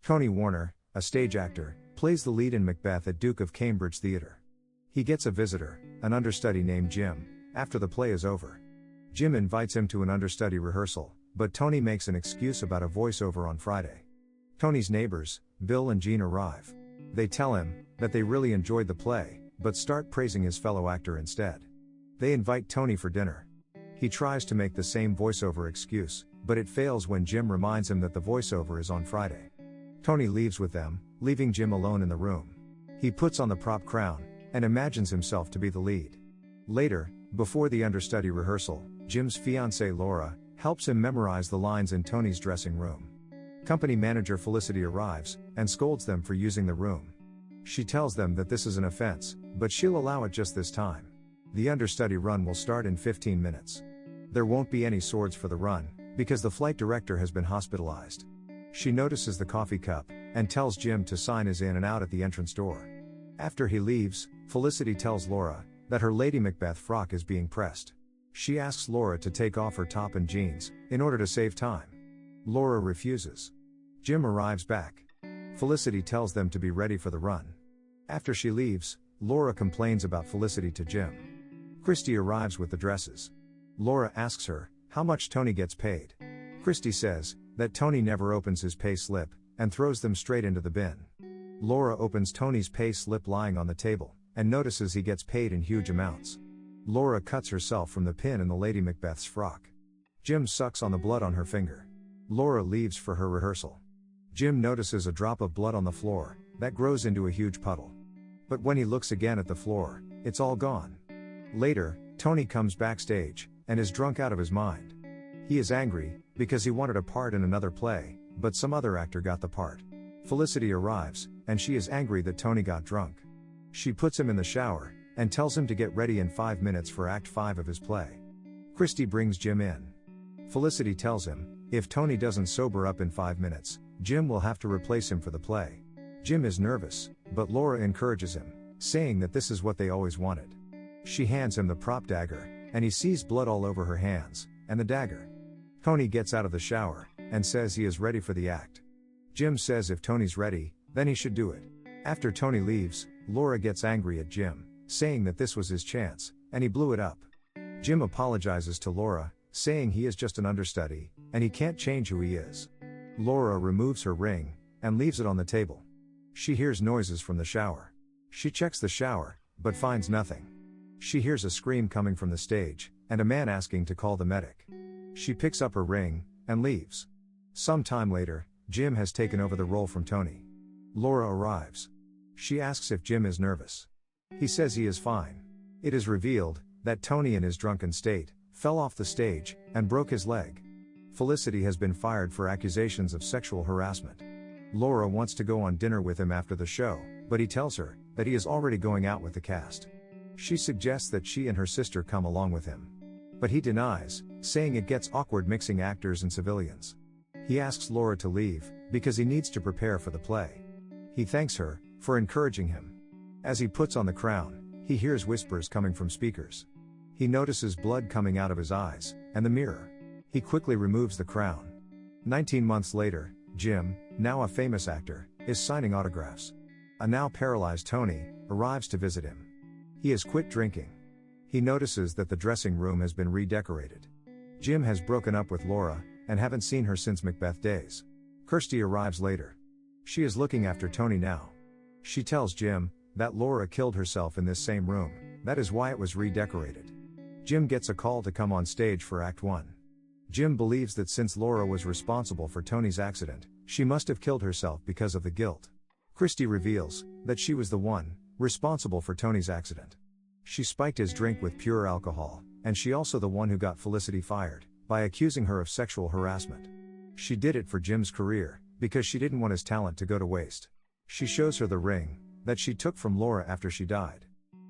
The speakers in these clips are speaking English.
Tony Warner, a stage actor, plays the lead in Macbeth at Duke of Cambridge Theatre. He gets a visitor, an understudy named Jim, after the play is over. Jim invites him to an understudy rehearsal, but Tony makes an excuse about a voiceover on Friday. Tony's neighbors, Bill and Jean, arrive. They tell him that they really enjoyed the play, but start praising his fellow actor instead. They invite Tony for dinner. He tries to make the same voiceover excuse, but it fails when Jim reminds him that the voiceover is on Friday. Tony leaves with them, leaving Jim alone in the room. He puts on the prop crown, and imagines himself to be the lead. Later, before the understudy rehearsal, Jim's fiancée Laura helps him memorize the lines in Tony's dressing room. Company manager Felicity arrives, and scolds them for using the room. She tells them that this is an offense, but she'll allow it just this time. The understudy run will start in 15 minutes. There won't be any swords for the run, because the flight director has been hospitalized. She notices the coffee cup, and tells Jim to sign his in and out at the entrance door. After he leaves, Felicity tells Laura that her Lady Macbeth frock is being pressed. She asks Laura to take off her top and jeans, in order to save time. Laura refuses. Jim arrives back. Felicity tells them to be ready for the run. After she leaves, Laura complains about Felicity to Jim. Christy arrives with the dresses. Laura asks her how much Tony gets paid. Christy says that Tony never opens his pay slip, and throws them straight into the bin. Laura opens Tony's pay slip lying on the table, and notices he gets paid in huge amounts. Laura cuts herself from the pin in the Lady Macbeth's frock. Jim sucks on the blood on her finger. Laura leaves for her rehearsal. Jim notices a drop of blood on the floor, that grows into a huge puddle. But when he looks again at the floor, it's all gone. Later, Tony comes backstage, and is drunk out of his mind. He is angry, because he wanted a part in another play, but some other actor got the part. Felicity arrives, and she is angry that Tony got drunk. She puts him in the shower, and tells him to get ready in 5 minutes for Act 5 of his play. Christy brings Jim in. Felicity tells him, if Tony doesn't sober up in 5 minutes, Jim will have to replace him for the play. Jim is nervous, but Laura encourages him, saying that this is what they always wanted. She hands him the prop dagger, and he sees blood all over her hands, and the dagger. Tony gets out of the shower, and says he is ready for the act. Jim says if Tony's ready, then he should do it. After Tony leaves, Laura gets angry at Jim, saying that this was his chance, and he blew it up. Jim apologizes to Laura, saying he is just an understudy, and he can't change who he is. Laura removes her ring, and leaves it on the table. She hears noises from the shower. She checks the shower, but finds nothing. She hears a scream coming from the stage, and a man asking to call the medic. She picks up her ring, and leaves. Some time later, Jim has taken over the role from Tony. Laura arrives. She asks if Jim is nervous. He says he is fine. It is revealed that Tony in his drunken state fell off the stage and broke his leg. Felicity has been fired for accusations of sexual harassment. Laura wants to go on dinner with him after the show, but he tells her that he is already going out with the cast. She suggests that she and her sister come along with him. But he denies, saying it gets awkward mixing actors and civilians. He asks Laura to leave, because he needs to prepare for the play. He thanks her for encouraging him. As he puts on the crown, he hears whispers coming from speakers. He notices blood coming out of his eyes, and the mirror. He quickly removes the crown. 19 months later, Jim, now a famous actor, is signing autographs. A now paralyzed Tony arrives to visit him. He has quit drinking. He notices that the dressing room has been redecorated. Jim has broken up with Laura, and haven't seen her since Macbeth days. Kirsty arrives later. She is looking after Tony now. She tells Jim that Laura killed herself in this same room, that is why it was redecorated. Jim gets a call to come on stage for Act 1. Jim believes that since Laura was responsible for Tony's accident, she must have killed herself because of the guilt. Christy reveals that she was the one responsible for Tony's accident. She spiked his drink with pure alcohol, and she also the one who got Felicity fired, by accusing her of sexual harassment. She did it for Jim's career, because she didn't want his talent to go to waste. She shows her the ring that she took from Laura after she died.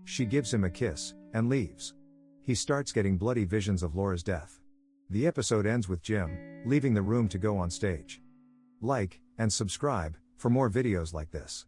She gives him a kiss, and leaves. He starts getting bloody visions of Laura's death. The episode ends with Jim leaving the room to go on stage. Like and subscribe for more videos like this.